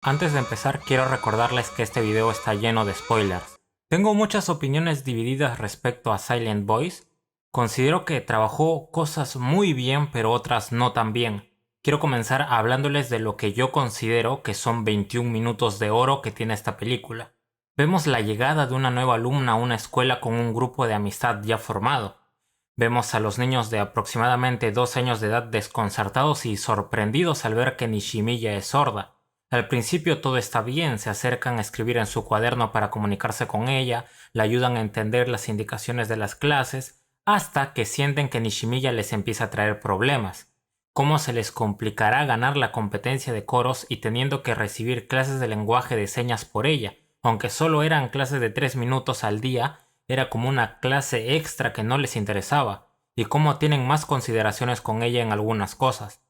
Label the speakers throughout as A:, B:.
A: Antes de empezar, quiero recordarles que este video está lleno de spoilers. Tengo muchas opiniones divididas respecto a Silent Voice. Considero que trabajó cosas muy bien, pero otras no tan bien. Quiero comenzar hablándoles de lo que yo considero que son 21 minutos de oro que tiene esta película. Vemos la llegada de una nueva alumna a una escuela con un grupo de amistad ya formado. Vemos a los niños de aproximadamente 2 años de edad desconcertados y sorprendidos al ver que Nishimiya es sorda. Al principio todo está bien, se acercan a escribir en su cuaderno para comunicarse con ella, le ayudan a entender las indicaciones de las clases, hasta que sienten que Nishimiya les empieza a traer problemas. ¿Cómo se les complicará ganar la competencia de coros y teniendo que recibir clases de lenguaje de señas por ella? Aunque solo eran clases de 3 minutos al día, era como una clase extra que no les interesaba, y cómo tienen más consideraciones con ella en algunas cosas.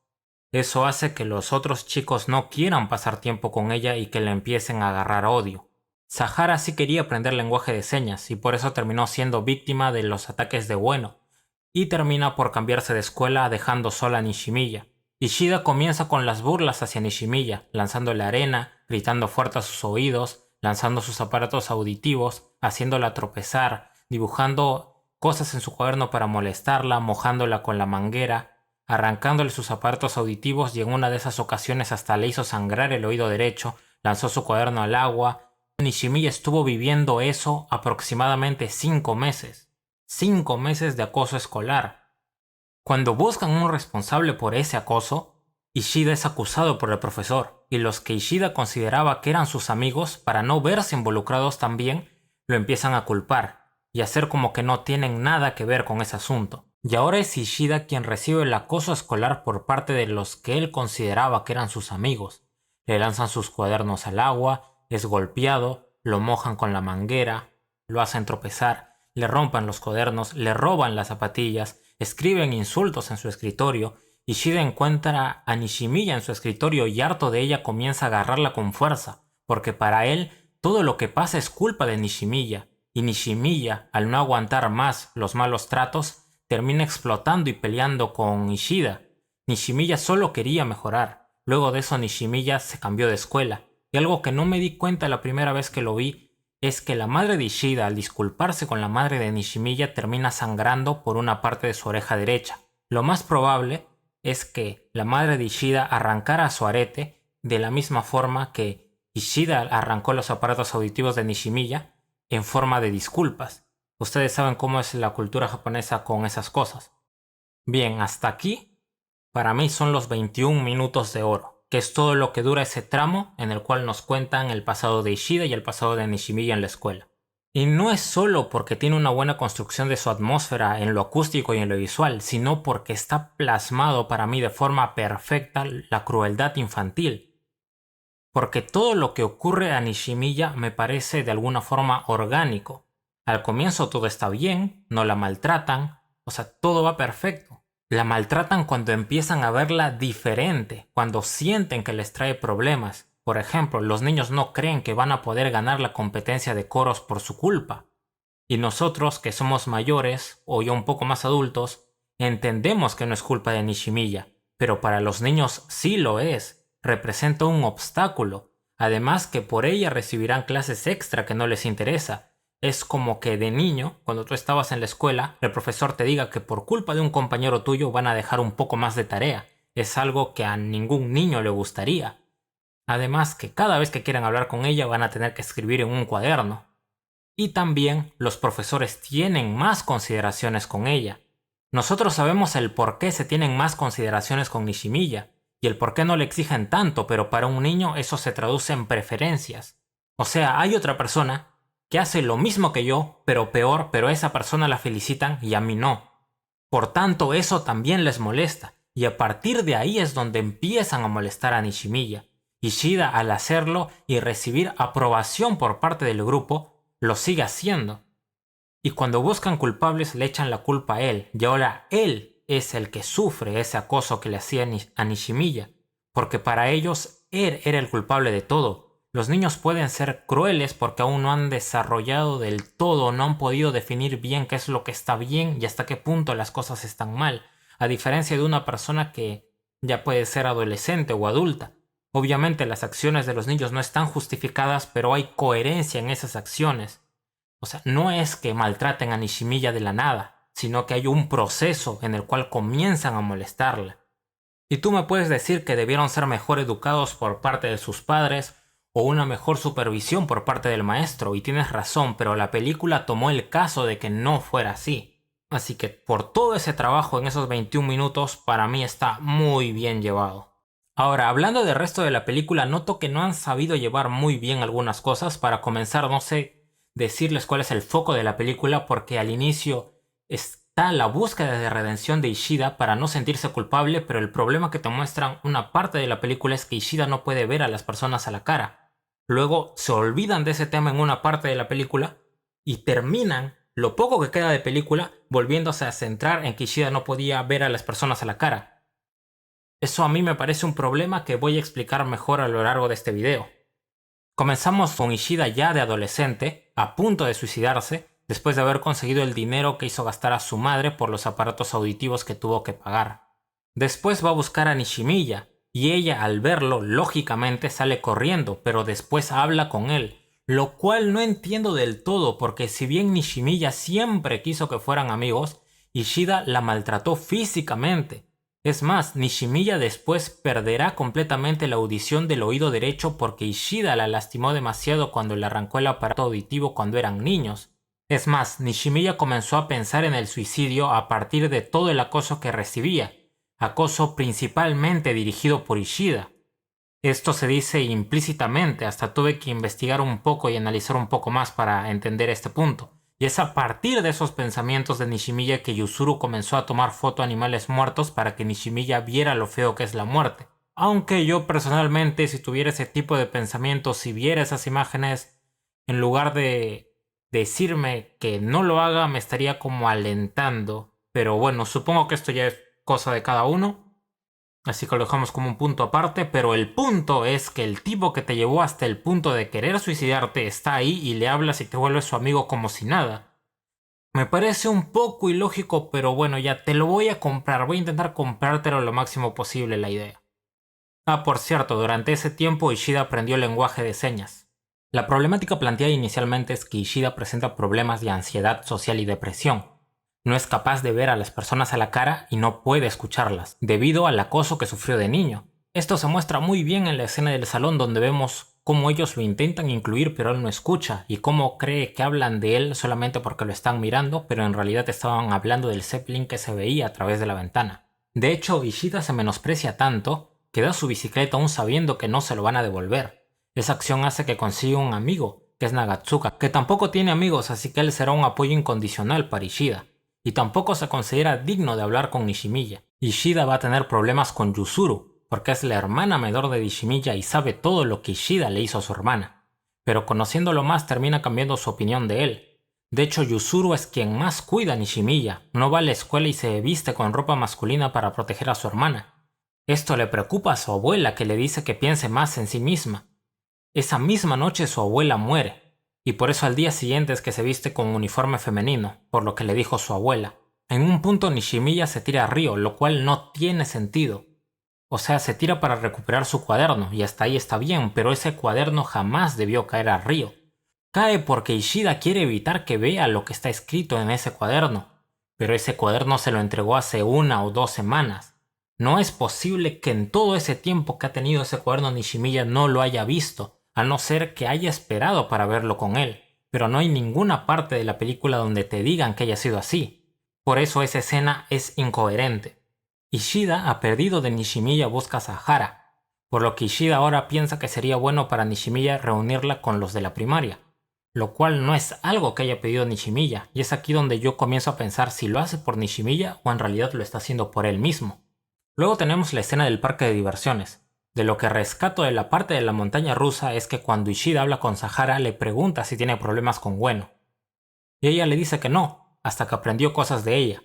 A: Eso hace que los otros chicos no quieran pasar tiempo con ella y que le empiecen a agarrar odio. Sahara sí quería aprender lenguaje de señas y por eso terminó siendo víctima de los ataques de Ueno, y termina por cambiarse de escuela dejando sola a Nishimiya. Ishida comienza con las burlas hacia Nishimiya, lanzándole arena, gritando fuerte a sus oídos, lanzando sus aparatos auditivos, haciéndola tropezar, dibujando cosas en su cuaderno para molestarla, mojándola con la manguera, arrancándole sus aparatos auditivos y en una de esas ocasiones hasta le hizo sangrar el oído derecho, lanzó su cuaderno al agua. Nishimiya estuvo viviendo eso aproximadamente 5 meses. 5 meses de acoso escolar. Cuando buscan un responsable por ese acoso, Ishida es acusado por el profesor, y los que Ishida consideraba que eran sus amigos, para no verse involucrados también, lo empiezan a culpar y hacer como que no tienen nada que ver con ese asunto. Y ahora es Ishida quien recibe el acoso escolar por parte de los que él consideraba que eran sus amigos. Le lanzan sus cuadernos al agua, es golpeado, lo mojan con la manguera, lo hacen tropezar, le rompan los cuadernos, le roban las zapatillas, escriben insultos en su escritorio. Ishida encuentra a Nishimiya en su escritorio y harto de ella comienza a agarrarla con fuerza, porque para él todo lo que pasa es culpa de Nishimiya, y Nishimiya, al no aguantar más los malos tratos, termina explotando y peleando con Ishida. Nishimiya solo quería mejorar. Luego de eso Nishimiya se cambió de escuela, y algo que no me di cuenta la primera vez que lo vi es que la madre de Ishida, al disculparse con la madre de Nishimiya, termina sangrando por una parte de su oreja derecha. Lo más probable es que la madre de Ishida arrancara su arete de la misma forma que Ishida arrancó los aparatos auditivos de Nishimiya en forma de disculpas. Ustedes saben cómo es la cultura japonesa con esas cosas. Bien, hasta aquí, para mí son los 21 minutos de oro, que es todo lo que dura ese tramo en el cual nos cuentan el pasado de Ishida y el pasado de Nishimiya en la escuela. Y no es solo porque tiene una buena construcción de su atmósfera en lo acústico y en lo visual, sino porque está plasmado para mí de forma perfecta la crueldad infantil. Porque todo lo que ocurre a Nishimiya me parece de alguna forma orgánico. Al comienzo todo está bien, no la maltratan, o sea, todo va perfecto. La maltratan cuando empiezan a verla diferente, cuando sienten que les trae problemas. Por ejemplo, los niños no creen que van a poder ganar la competencia de coros por su culpa. Y nosotros, que somos mayores o ya un poco más adultos, entendemos que no es culpa de Nishimiya, pero para los niños sí lo es, representa un obstáculo. Además que por ella recibirán clases extra que no les interesa. Es como que de niño, cuando tú estabas en la escuela, el profesor te diga que por culpa de un compañero tuyo van a dejar un poco más de tarea. Es algo que a ningún niño le gustaría. Además que cada vez que quieran hablar con ella van a tener que escribir en un cuaderno. Y también los profesores tienen más consideraciones con ella. Nosotros sabemos el por qué se tienen más consideraciones con Nishimiya y el por qué no le exigen tanto, pero para un niño eso se traduce en preferencias. O sea, hay otra persona que hace lo mismo que yo, pero peor, pero a esa persona la felicitan y a mí no. Por tanto, eso también les molesta, y a partir de ahí es donde empiezan a molestar a Nishimiya. Ishida, al hacerlo y recibir aprobación por parte del grupo, lo sigue haciendo. Y cuando buscan culpables le echan la culpa a él, y ahora él es el que sufre ese acoso que le hacía a Nishimiya, porque para ellos él era el culpable de todo. Los niños pueden ser crueles porque aún no han desarrollado del todo, no han podido definir bien qué es lo que está bien y hasta qué punto las cosas están mal, a diferencia de una persona que ya puede ser adolescente o adulta. Obviamente las acciones de los niños no están justificadas, pero hay coherencia en esas acciones. O sea, no es que maltraten a Nishimiya de la nada, sino que hay un proceso en el cual comienzan a molestarla. Y tú me puedes decir que debieron ser mejor educados por parte de sus padres o una mejor supervisión por parte del maestro, y tienes razón, pero la película tomó el caso de que no fuera así. Así que por todo ese trabajo en esos 21 minutos, para mí está muy bien llevado. Ahora, hablando del resto de la película, noto que no han sabido llevar muy bien algunas cosas. Para comenzar, no sé decirles cuál es el foco de la película, porque al inicio está la búsqueda de redención de Ishida para no sentirse culpable, pero el problema que te muestran una parte de la película es que Ishida no puede ver a las personas a la cara. Luego se olvidan de ese tema en una parte de la película y terminan lo poco que queda de película volviéndose a centrar en que Ishida no podía ver a las personas a la cara. Eso a mí me parece un problema que voy a explicar mejor a lo largo de este video. Comenzamos con Ishida ya de adolescente, a punto de suicidarse, después de haber conseguido el dinero que hizo gastar a su madre por los aparatos auditivos que tuvo que pagar. Después va a buscar a Nishimiya, y ella al verlo, lógicamente sale corriendo, pero después habla con él, lo cual no entiendo del todo, porque si bien Nishimiya siempre quiso que fueran amigos, Ishida la maltrató físicamente. Es más, Nishimiya después perderá completamente la audición del oído derecho porque Ishida la lastimó demasiado cuando le arrancó el aparato auditivo cuando eran niños. Es más, Nishimiya comenzó a pensar en el suicidio a partir de todo el acoso que recibía, acoso principalmente dirigido por Ishida. Esto se dice implícitamente, hasta tuve que investigar un poco y analizar un poco más para entender este punto. Y es a partir de esos pensamientos de Nishimiya que Yuzuru comenzó a tomar foto a animales muertos para que Nishimiya viera lo feo que es la muerte. Aunque yo personalmente, si tuviera ese tipo de pensamientos, si viera esas imágenes, en lugar de decirme que no lo haga, me estaría como alentando. Pero bueno, supongo que esto ya es cosa de cada uno. Así que lo dejamos como un punto aparte, pero el punto es que el tipo que te llevó hasta el punto de querer suicidarte está ahí y le hablas y te vuelves su amigo como si nada. Me parece un poco ilógico, pero bueno, ya te lo voy a comprar, voy a intentar comprártelo lo máximo posible la idea. Ah, por cierto, durante ese tiempo Ishida aprendió el lenguaje de señas. La problemática planteada inicialmente es que Ishida presenta problemas de ansiedad social y depresión. No es capaz de ver a las personas a la cara y no puede escucharlas, debido al acoso que sufrió de niño. Esto se muestra muy bien en la escena del salón donde vemos cómo ellos lo intentan incluir pero él no escucha, y cómo cree que hablan de él solamente porque lo están mirando, pero en realidad estaban hablando del Zeppelin que se veía a través de la ventana. De hecho, Ishida se menosprecia tanto que da su bicicleta aún sabiendo que no se lo van a devolver. Esa acción hace que consiga un amigo, que es Nagatsuka, que tampoco tiene amigos, así que él será un apoyo incondicional para Ishida. Y tampoco se considera digno de hablar con Nishimiya. Ishida va a tener problemas con Yuzuru, porque es la hermana menor de Nishimiya y sabe todo lo que Ishida le hizo a su hermana. Pero conociéndolo más termina cambiando su opinión de él. De hecho, Yuzuru es quien más cuida a Nishimiya, no va a la escuela y se viste con ropa masculina para proteger a su hermana. Esto le preocupa a su abuela, que le dice que piense más en sí misma. Esa misma noche su abuela muere, y por eso al día siguiente es que se viste con un uniforme femenino, por lo que le dijo su abuela. En un punto Nishimiya se tira a Río, lo cual no tiene sentido. O sea, se tira para recuperar su cuaderno, y hasta ahí está bien, pero ese cuaderno jamás debió caer a Río. Cae porque Ishida quiere evitar que vea lo que está escrito en ese cuaderno, pero ese cuaderno se lo entregó hace 1 o 2 semanas. No es posible que en todo ese tiempo que ha tenido ese cuaderno Nishimiya no lo haya visto, a no ser que haya esperado para verlo con él, pero no hay ninguna parte de la película donde te digan que haya sido así. Por eso esa escena es incoherente. Ishida ha perdido de Nishimiya busca a Sahara, por lo que Ishida ahora piensa que sería bueno para Nishimiya reunirla con los de la primaria, lo cual no es algo que haya pedido Nishimiya, y es aquí donde yo comienzo a pensar si lo hace por Nishimiya o en realidad lo está haciendo por él mismo. Luego tenemos la escena del parque de diversiones. De lo que rescato de la parte de la montaña rusa es que cuando Ishida habla con Sahara le pregunta si tiene problemas con Ueno. Y ella le dice que no, hasta que aprendió cosas de ella.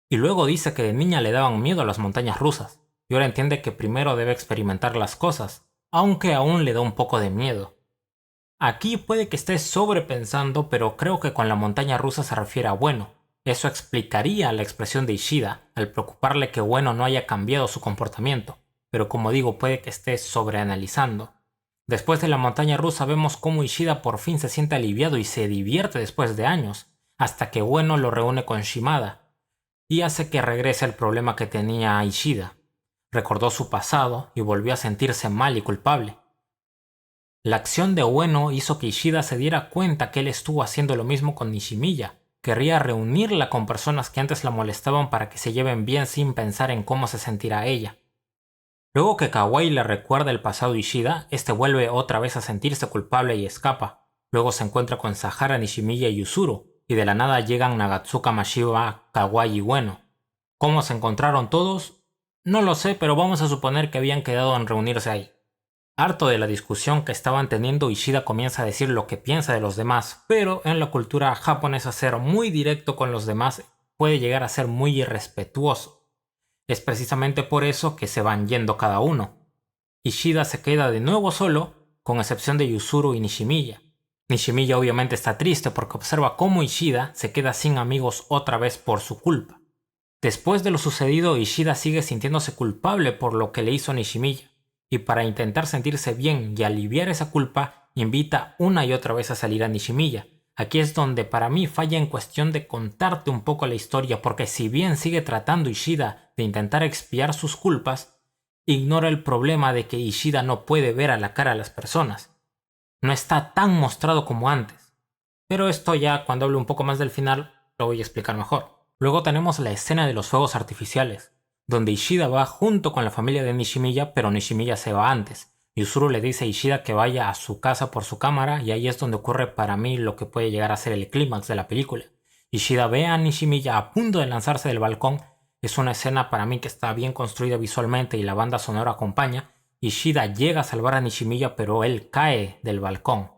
A: Y luego dice que de niña le daban miedo a las montañas rusas, y ahora entiende que primero debe experimentar las cosas, aunque aún le da un poco de miedo. Aquí puede que esté sobrepensando, pero creo que con la montaña rusa se refiere a Ueno. Eso explicaría la expresión de Ishida al preocuparle que Ueno no haya cambiado su comportamiento. pero como digo, puede que esté sobreanalizando. Después de la montaña rusa vemos cómo Ishida por fin se siente aliviado y se divierte después de años, hasta que Ueno lo reúne con Shimada, y hace que regrese el problema que tenía Ishida. Recordó su pasado y volvió a sentirse mal y culpable. La acción de Ueno hizo que Ishida se diera cuenta que él estuvo haciendo lo mismo con Nishimiya. Querría reunirla con personas que antes la molestaban para que se lleven bien sin pensar en cómo se sentirá ella. Luego que Kawai le recuerda el pasado de Ishida, este vuelve otra vez a sentirse culpable y escapa. Luego se encuentra con Sahara, Nishimiya y Yuzuru, y de la nada llegan Nagatsuka, Mashiba, Kawai y Ueno. ¿Cómo se encontraron todos? No lo sé, pero vamos a suponer que habían quedado en reunirse ahí. Harto de la discusión que estaban teniendo, Ishida comienza a decir lo que piensa de los demás, pero en la cultura japonesa ser muy directo con los demás puede llegar a ser muy irrespetuoso. Es precisamente por eso que se van yendo cada uno. Ishida se queda de nuevo solo, con excepción de Yuzuru y Nishimiya. Nishimiya obviamente está triste porque observa cómo Ishida se queda sin amigos otra vez por su culpa. Después de lo sucedido, Ishida sigue sintiéndose culpable por lo que le hizo a Nishimiya, y para intentar sentirse bien y aliviar esa culpa, invita una y otra vez a salir a Nishimiya. Aquí es donde para mí falla en cuestión de contarte un poco la historia, porque si bien sigue tratando Ishida de intentar expiar sus culpas, ignora el problema de que Ishida no puede ver a la cara a las personas. No está tan mostrado como antes. Pero esto ya cuando hable un poco más del final lo voy a explicar mejor. Luego tenemos la escena de los fuegos artificiales, donde Ishida va junto con la familia de Nishimiya, pero Nishimiya se va antes. Yuzuru le dice a Ishida que vaya a su casa por su cámara, y ahí es donde ocurre para mí lo que puede llegar a ser el clímax de la película. Ishida ve a Nishimiya a punto de lanzarse del balcón. Es una escena para mí que está bien construida visualmente y la banda sonora acompaña. Ishida llega a salvar a Nishimiya, pero él cae del balcón.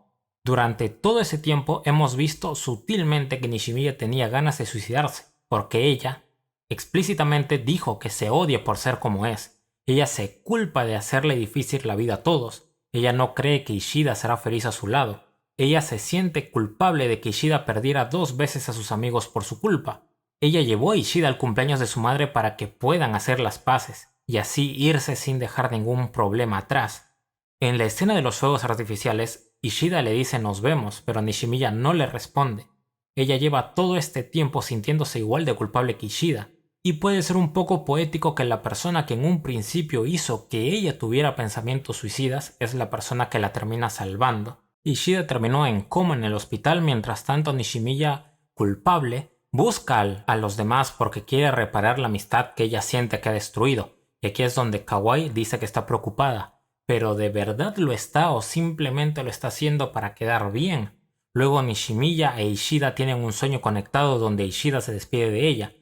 A: Durante todo ese tiempo hemos visto sutilmente que Nishimiya tenía ganas de suicidarse, porque ella explícitamente dijo que se odia por ser como es. Ella se culpa de hacerle difícil la vida a todos. Ella no cree que Ishida será feliz a su lado. Ella se siente culpable de que Ishida perdiera 2 veces a sus amigos por su culpa. Ella llevó a Ishida al cumpleaños de su madre para que puedan hacer las paces, y así irse sin dejar ningún problema atrás. En la escena de los fuegos artificiales, Ishida le dice nos vemos, pero Nishimiya no le responde. Ella lleva todo este tiempo sintiéndose igual de culpable que Ishida, y puede ser un poco poético que la persona que en un principio hizo que ella tuviera pensamientos suicidas es la persona que la termina salvando. Ishida terminó en coma en el hospital, mientras tanto Nishimiya, culpable, busca a los demás porque quiere reparar la amistad que ella siente que ha destruido, y aquí es donde Kawai dice que está preocupada, pero ¿de verdad lo está o simplemente lo está haciendo para quedar bien? Luego Nishimiya e Ishida tienen un sueño conectado donde Ishida se despide de ella.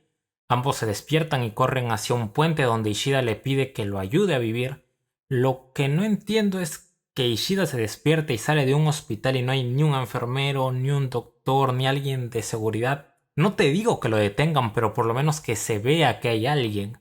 A: Ambos se despiertan y corren hacia un puente donde Ishida le pide que lo ayude a vivir. Lo que no entiendo es que Ishida se despierta y sale de un hospital y no hay ni un enfermero, ni un doctor, ni alguien de seguridad. No te digo que lo detengan, pero por lo menos que se vea que hay alguien.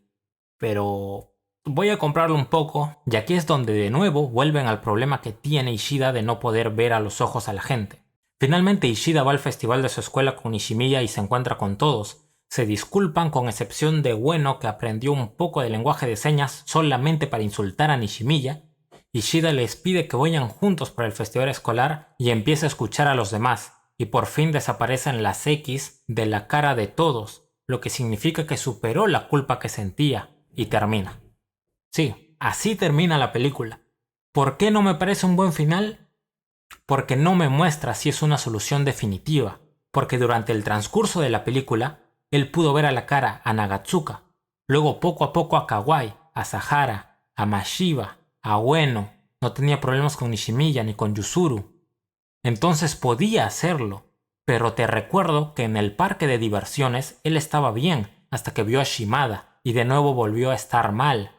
A: Pero voy a comprarlo un poco, y aquí es donde de nuevo vuelven al problema que tiene Ishida de no poder ver a los ojos a la gente. Finalmente Ishida va al festival de su escuela con Nishimiya y se encuentra con todos. Se disculpan con excepción de Ueno, que aprendió un poco de lenguaje de señas solamente para insultar a Nishimiya. Ishida les pide que vayan juntos para el festival escolar y empieza a escuchar a los demás, y por fin desaparecen las X de la cara de todos, lo que significa que superó la culpa que sentía, y termina. Sí, así termina la película. ¿Por qué no me parece un buen final? Porque no me muestra si es una solución definitiva, porque durante el transcurso de la película, él pudo ver a la cara a Nagatsuka, luego poco a poco a Kawai, a Sahara, a Mashiba, a Ueno, no tenía problemas con Nishimiya ni con Yuzuru. Entonces podía hacerlo, pero te recuerdo que en el parque de diversiones él estaba bien hasta que vio a Shimada y de nuevo volvió a estar mal.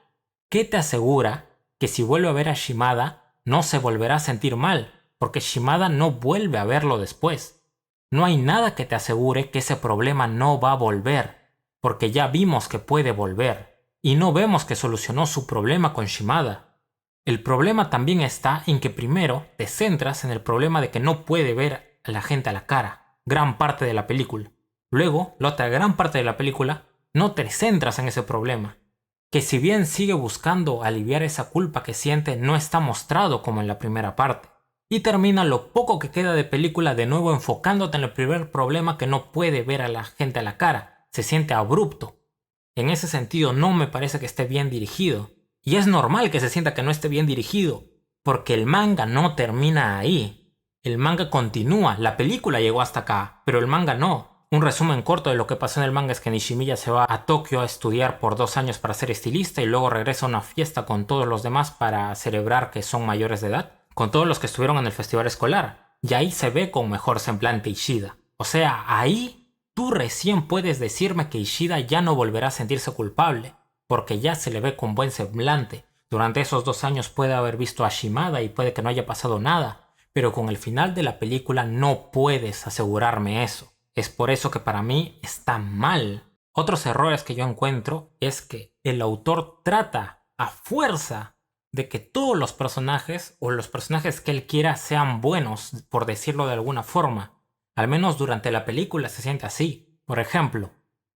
A: ¿Qué te asegura que si vuelve a ver a Shimada no se volverá a sentir mal? Porque Shimada no vuelve a verlo después. No hay nada que te asegure que ese problema no va a volver, porque ya vimos que puede volver, y no vemos que solucionó su problema con Shimada. El problema también está en que primero te centras en el problema de que no puede ver a la gente a la cara, gran parte de la película. Luego, la otra gran parte de la película, no te centras en ese problema. que si bien sigue buscando aliviar esa culpa que siente, no está mostrado como en la primera parte. Y termina lo poco que queda de película de nuevo enfocándote en el primer problema, que no puede ver a la gente a la cara, se siente abrupto. En ese sentido no me parece que esté bien dirigido. Y es normal que se sienta que no esté bien dirigido, porque el manga no termina ahí. El manga continúa, la película llegó hasta acá, pero el manga no. Un resumen corto de lo que pasó en el manga es que Nishimiya se va a Tokio a estudiar por 2 años para ser estilista y luego regresa a una fiesta con todos los demás para celebrar que son mayores de edad, con todos los que estuvieron en el festival escolar. Y ahí se ve con mejor semblante Ishida. O sea, ahí tú recién puedes decirme que Ishida ya no volverá a sentirse culpable, porque ya se le ve con buen semblante. Durante esos 2 años puede haber visto a Shimada y puede que no haya pasado nada, pero con el final de la película no puedes asegurarme eso. Es por eso que para mí está mal. Otros errores que yo encuentro es que el autor trata a fuerza de que todos los personajes o los personajes que él quiera sean buenos, por decirlo de alguna forma. Al menos durante la película se siente así. Por ejemplo,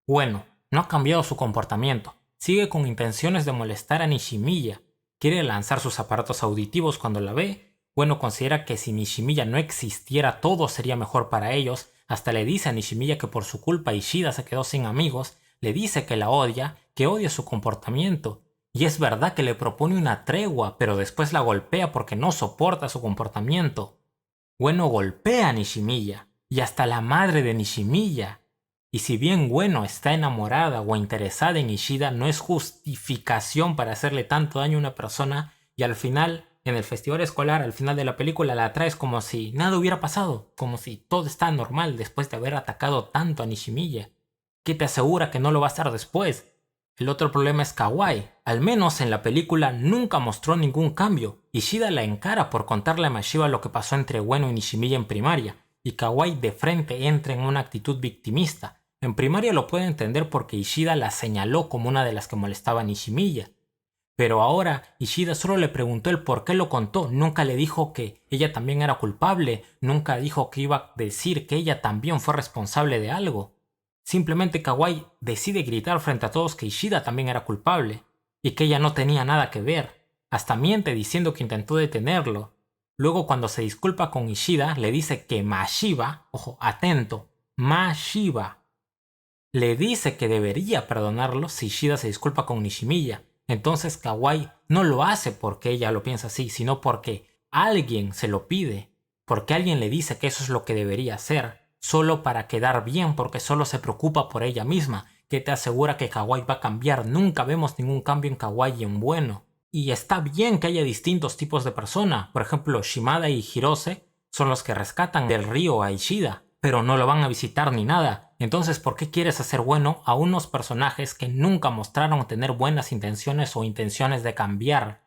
A: bueno, no ha cambiado su comportamiento. Sigue con intenciones de molestar a Nishimiya. Quiere lanzar sus aparatos auditivos cuando la ve. Bueno, considera que si Nishimiya no existiera todo sería mejor para ellos. Hasta le dice a Nishimiya que por su culpa Ishida se quedó sin amigos. Le dice que la odia, que odia su comportamiento. Y es verdad que le propone una tregua, pero después la golpea porque no soporta su comportamiento. Bueno, golpea a Nishimiya. Y hasta la madre de Nishimiya. Y si bien Ueno está enamorada o interesada en Ishida, no es justificación para hacerle tanto daño a una persona, y al final, en el festival escolar, al final de la película, la traes como si nada hubiera pasado, como si todo está normal después de haber atacado tanto a Nishimiya. ¿Qué te asegura que no lo va a hacer después? El otro problema es Kawai. Al menos en la película nunca mostró ningún cambio. Ishida la encara por contarle a Mashiba lo que pasó entre Ueno y Nishimiya en primaria, y Kawai de frente entra en una actitud victimista. En primaria lo puede entender porque Ishida la señaló como una de las que molestaba a Nishimiya. Pero ahora Ishida solo le preguntó el por qué lo contó, nunca le dijo que ella también era culpable, nunca dijo que iba a decir que ella también fue responsable de algo. Simplemente Kawai decide gritar frente a todos que Ishida también era culpable y que ella no tenía nada que ver. Hasta miente diciendo que intentó detenerlo. Luego, cuando se disculpa con Ishida, le dice que Mashiba, ojo, atento, Mashiba, le dice que debería perdonarlo si Ishida se disculpa con Nishimiya. Entonces Kawai no lo hace porque ella lo piensa así, sino porque alguien se lo pide, porque alguien le dice que eso es lo que debería hacer, solo para quedar bien, porque solo se preocupa por ella misma. ¿Qué te asegura que Kawai va a cambiar? Nunca vemos ningún cambio en Kawai y en Ueno. Y está bien que haya distintos tipos de persona. Por ejemplo, Shimada y Hirose son los que rescatan del río a Ishida, pero no lo van a visitar ni nada. Entonces, ¿por qué quieres hacer bueno a unos personajes que nunca mostraron tener buenas intenciones o intenciones de cambiar,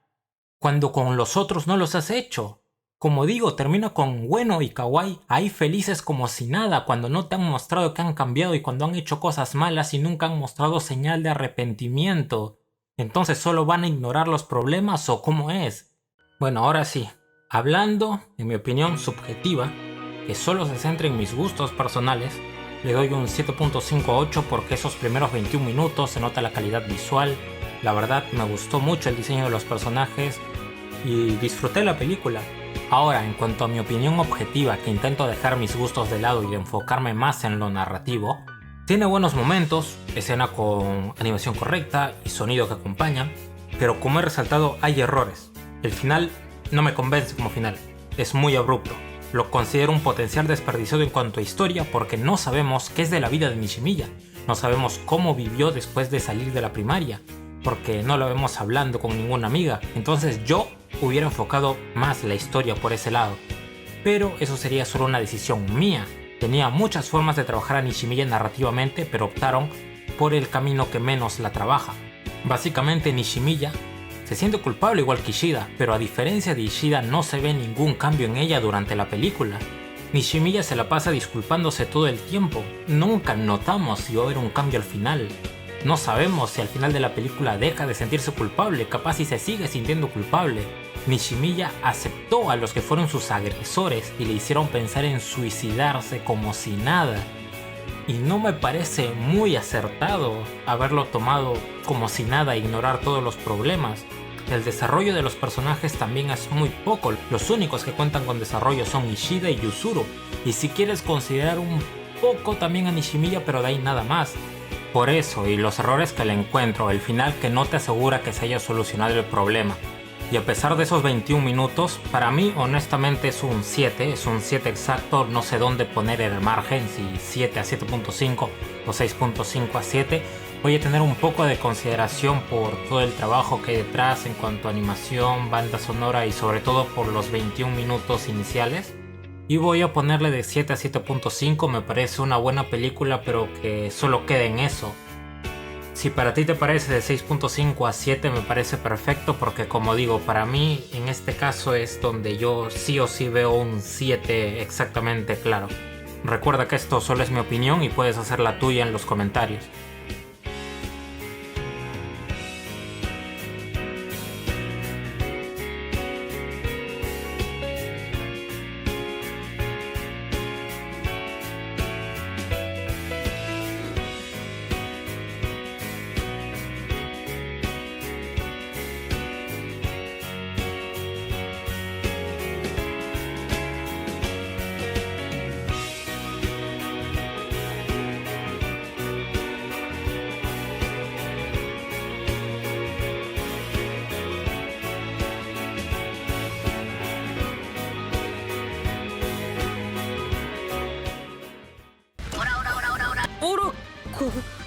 A: cuando con los otros no los has hecho? Como digo, termina con Ueno y Kawai ahí felices como si nada, cuando no te han mostrado que han cambiado y cuando han hecho cosas malas y nunca han mostrado señal de arrepentimiento. Entonces, ¿solo van a ignorar los problemas o cómo es? Bueno, ahora sí, hablando, en mi opinión subjetiva, que solo se centra en mis gustos personales, le doy un 7.58 porque esos primeros 21 minutos se nota la calidad visual. La verdad me gustó mucho el diseño de los personajes y disfruté la película. Ahora, en cuanto a mi opinión objetiva, que intento dejar mis gustos de lado y enfocarme más en lo narrativo, tiene buenos momentos, escena con animación correcta y sonido que acompañan, pero como he resaltado hay errores. El final no me convence como final, es muy abrupto. Lo considero un potencial desperdiciado en cuanto a historia porque no sabemos qué es de la vida de Nishimiya, no sabemos cómo vivió después de salir de la primaria, porque no lo vemos hablando con ninguna amiga. Entonces yo hubiera enfocado más la historia por ese lado, pero eso sería solo una decisión mía. Tenía muchas formas de trabajar a Nishimiya narrativamente, pero optaron por el camino que menos la trabaja. Básicamente Nishimiya se siente culpable igual que Ishida, pero a diferencia de Ishida no se ve ningún cambio en ella durante la película. Nishimiya se la pasa disculpándose todo el tiempo, nunca notamos si va a haber un cambio al final. No sabemos si al final de la película deja de sentirse culpable, capaz si se sigue sintiendo culpable. Nishimiya aceptó a los que fueron sus agresores y le hicieron pensar en suicidarse como si nada. y no me parece muy acertado haberlo tomado como si nada e ignorar todos los problemas. El desarrollo de los personajes también es muy poco, los únicos que cuentan con desarrollo son Ishida y Yuzuru, y si quieres considerar un poco también a Nishimiya, pero de ahí nada más. Por eso, y los errores que le encuentro, el final que no te asegura que se haya solucionado el problema. Y a pesar de esos 21 minutos, para mí honestamente es un 7 exacto, no sé dónde poner el margen, si 7 a 7.5 o 6.5 a 7. Voy a tener un poco de consideración por todo el trabajo que hay detrás en cuanto a animación, banda sonora y sobre todo por los 21 minutos iniciales. Y voy a ponerle de 7 a 7.5, me parece una buena película, pero que solo quede en eso. Si para ti te parece de 6.5 a 7 me parece perfecto, porque como digo, para mí en este caso es donde yo sí o sí veo un 7 exactamente claro. Recuerda que esto solo es mi opinión y puedes hacer la tuya en los comentarios.